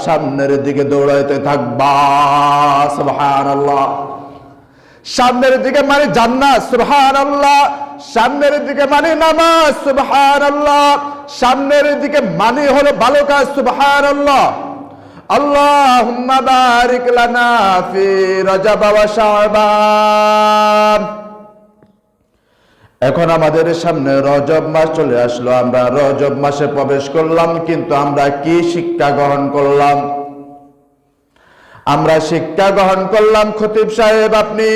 সামনের দিকে দৌড়াইতে থাকবা। সুবহানাল্লাহ। সামনের দিকে মানে জান্নাত, সুবহানাল্লাহ। সামনের দিকে মানে নামাজ, সুবহানাল্লাহ। সামনের দিকে মানে হলো ভালো কাজ, সুবহানাল্লাহ। আল্লাহুম্মা বারিক লানা ফি রজব ওয়া শাবান। এখন আমাদের সামনে রজব মাস চলে আসলো, আমরা রজব মাসে প্রবেশ করলাম, কিন্তু আমরা কি শিক্ষা গ্রহণ করলাম? আমরা শিক্ষা গ্রহণ করলাম, খতিব সাহেব আপনি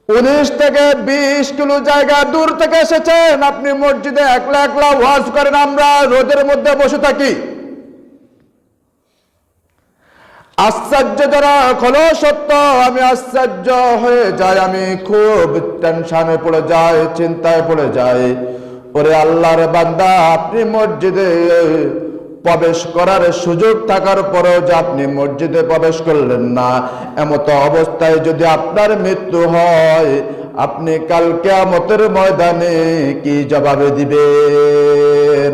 19 থেকে 20 কিলো জায়গা দূর থেকে এসেছেন, আপনি মসজিদে একলা একলা ওয়াজ করেন, আমরা রোদের মধ্যে বসে থাকি। আশ্চর্যজনক হলো সত্য, আমি আশ্চর্য হয়ে যাই, আমি খুব টেনশনে পড়ে যাই, চিন্তায় পড়ে যাই। ওরে আল্লাহর বান্দা, আপনি মসজিদে প্রবেশ করার সুযোগ থাকার পরেও যে আপনি মসজিদে প্রবেশ করলেন না, এমত অবস্থায় যদি আপনার মৃত্যু হয়, আপনি কাল কিয়ামতের ময়দানে কি জবাবে দিবেন?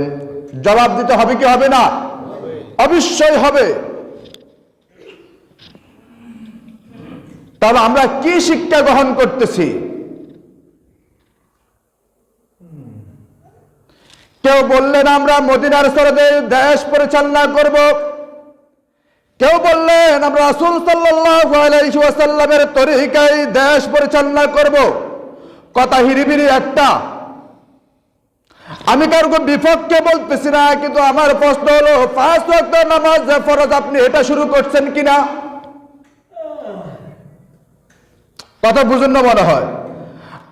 জবাব দিতে হবে কি হবে না? অবশ্যই হবে। তাহলে আমরা কি শিক্ষা গ্রহণ করতেছি? কেউ বললেন আমরা মদিনার সরদে দেশ পরিচালনা করব, কেউ বললেন আমরা রাসূল সাল্লাল্লাহু আলাইহি ওয়াসাল্লামের তরিকায় দেশ পরিচালনা করব। কথা হিরিবিরি একটা। আমি কারো বিপক্ষে বলতেছি না, কিন্তু আমার প্রশ্ন হলো 5 ওয়াক্ত নামাজ যে ফরজ, আপনি এটা শুরু করছেন কিনা? কথা বুঝুন না মনে হয়।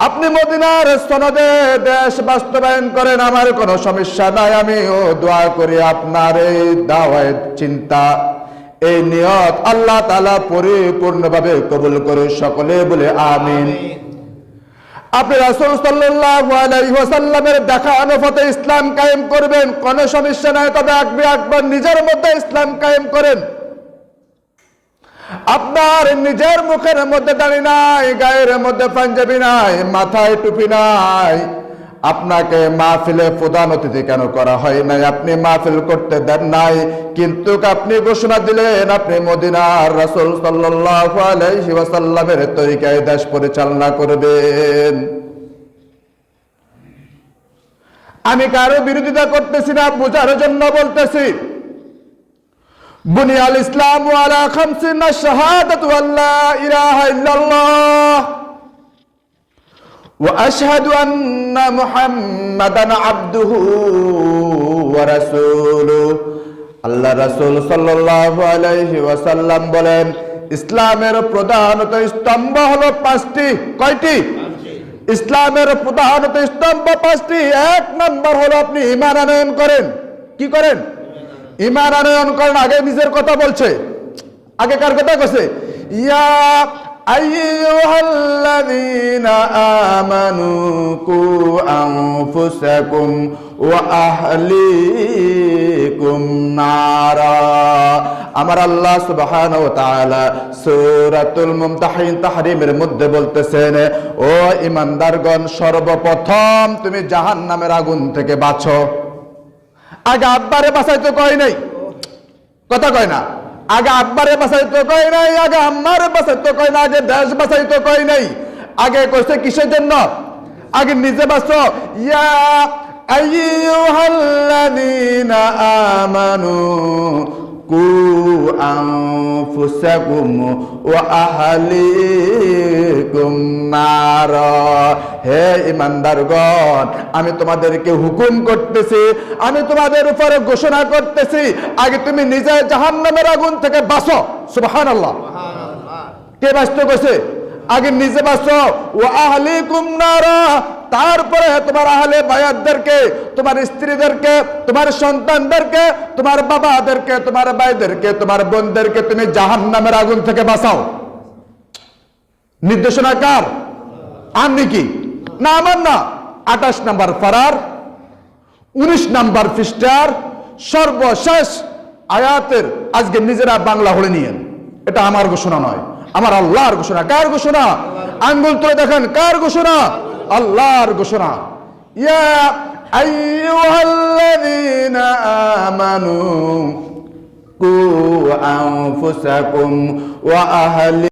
আপনি মদিনার সনদে দেশ বাস্তবায়ন করেন, আমার কোনো সমস্যা নাই, আমিও দোয়া করি আপনার এই দাওয়াত, চিন্তা, এই নিয়ত আল্লাহ তাআলা পরিপূর্ণভাবে কবুল করে, সকলে বলে আমিন। আপনি রাসূল সাল্লাল্লাহু আলাইহি ওয়াসাল্লামের দেখানো পথে ইসলাম কায়েম করবেন, কোনো সমস্যা নাই, তবে একবার নিজের মধ্যে ইসলাম কায়েম করেন। আপনার নিজের মুখের মধ্যে দাড়ি নাই, গায়ের মধ্যে পাঞ্জাবি নাই, মাথায় টুপি নাই, আপনাকে মাহফিলে প্রধান অতিথি কেন করা হয় নাই? আপনি মাহফিল করতে দেন নাই, কিন্তু আপনি ঘোষণা দিলেন আপনি মদিনার রাসূল সাল্লাল্লাহু আলাইহি ওয়াসাল্লামের তরিকায় দেশ পরিচালনা করবেন। আমি কারো বিরোধিতা করতেছি না, বোঝার জন্য বলতেছি। বুনিয়াল ইসলামু আলা খামসিন, শাহাদাতু আল্লা ইলাহা ইল্লাল্লাহ ওয়া আশহাদু আন্না মুহাম্মাদান আবদুহু ওয়া রাসূলুহু। আল্লাহ রাসূল সাল্লাল্লাহু আলাইহি ওয়াসাল্লাম বলেন, ইসলামের প্রধানত স্তম্ভ হলো 5টি। কয়টি? ইসলামের প্রধানত স্তম্ভ 5টি। 1 নম্বর হলো আপনি ঈমান আনয়ন করেন। কি করেন? ঈমান আনয়ন করেন। আগে নিজের কথা বলছে, আগে কার কথা কইছে? ইয়া আইয়ুহাল্লাযীনা আমানু কু আনফুসাকুম ওয়া আহলিকুম নারা। আমার আল্লাহ সুবহানাহু ওয়া তাআলা সূরাতুল মুমতাহিন তাহরিমের মধ্যে বলতেছেন, ও ঈমানদারগণ, সর্বপ্রথম তুমি জাহান্নামের আগুন থেকে বাঁচো। আগে আব্বারে বাঁচাইতে কয় নাই, কথা কয় না। আগে আব্বারে বাঁচাইতে কয় নাই, আগে আম্মারে বাঁচাইতে কয় না, আগে দেশ বাঁচাইতে কয় নাই। আগে কইছে কিসের জন্য? আগে নিজে বাঁচো। ইয়া আইয়ুহাল্লাযীনা আমানু কু আনফুসাকুম ওয়া আহলিকুম নারা। হে ঈমানদারগণ, আমি তোমাদেরকে হুকুম করতেছি, আমি তোমাদের উপরে ঘোষণা করতেছি, আগে তুমি নিজে জাহান্নামের আগুন থেকে বাঁচো। সুবহানাল্লাহ। কে বাঁচতে কইছে? আগে নিজে বাঁচো। ওয়া আহলিকুম নারা, তারপরে তোমার আহলে বায়াতদেরকে, তোমার স্ত্রীদেরকে, তোমার সন্তানদেরকে, তোমার বাবাদেরকে, তোমার ভাইদেরকে, তোমার বোনদেরকে তুমি জাহান্নামের আগুন থেকে বাঁচাও। নির্দেশনা কার? আমি কি না? আমার না। 28 নম্বর পারার 19 নম্বর পৃষ্ঠার সর্বশেষ আয়াতের আজকে নিজেরা বাংলা হলে নিয়েন। এটা আমার ঘোষণা নয়, আমার আল্লাহর ঘোষণা। কার ঘোষণা? আঙ্গুল তুলে দেখেন কার ঘোষণা? আল্লাহর ঘোষণা। ইয়া আইয়ুহাল্লাযীনা আমানু কু আনফুসাকুম ওয়া আহলি